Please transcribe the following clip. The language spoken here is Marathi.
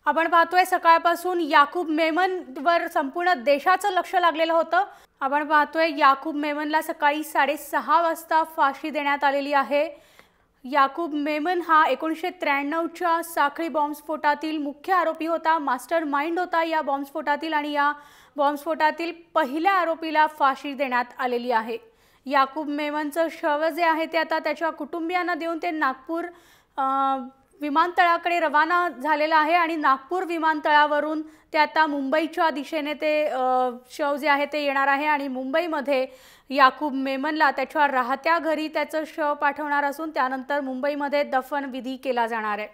आपण पाहतोय सकाळपासून याकूब मेमनवर संपूर्ण देशाचं लक्ष लागलेलं होतं। आपण पाहतोय याकूब मेमनला सकाळी 6:30 वाजता फाशी देण्यात आलेली आहे। याकूब मेमन हा 1993च्या साखळी बॉम्बस्फोटातील मुख्य आरोपी होता, मास्टर माइंड होता या बॉम्बस्फोटातील, आणि या बॉम्बस्फोटातील पहिल्या आरोपीला फाशी देण्यात आलेली आहे। याकूब मेमनचं शव जे आहे ते आता त्याच्या कुटुंबियांना देऊन ते नागपूर विमानतळाकडे रवाना झालेला आहे, आणि नागपूर विमानतळावरून ते आता मुंबईच्या दिशेने ते शव जे आहे ते येणार आहे, आणि मुंबईमध्ये याकूब मेमनला त्याच्या राहत्या घरी त्याचं शव पाठवणार असून त्यानंतर मुंबईमध्ये दफन विधी केला जाणार आहे।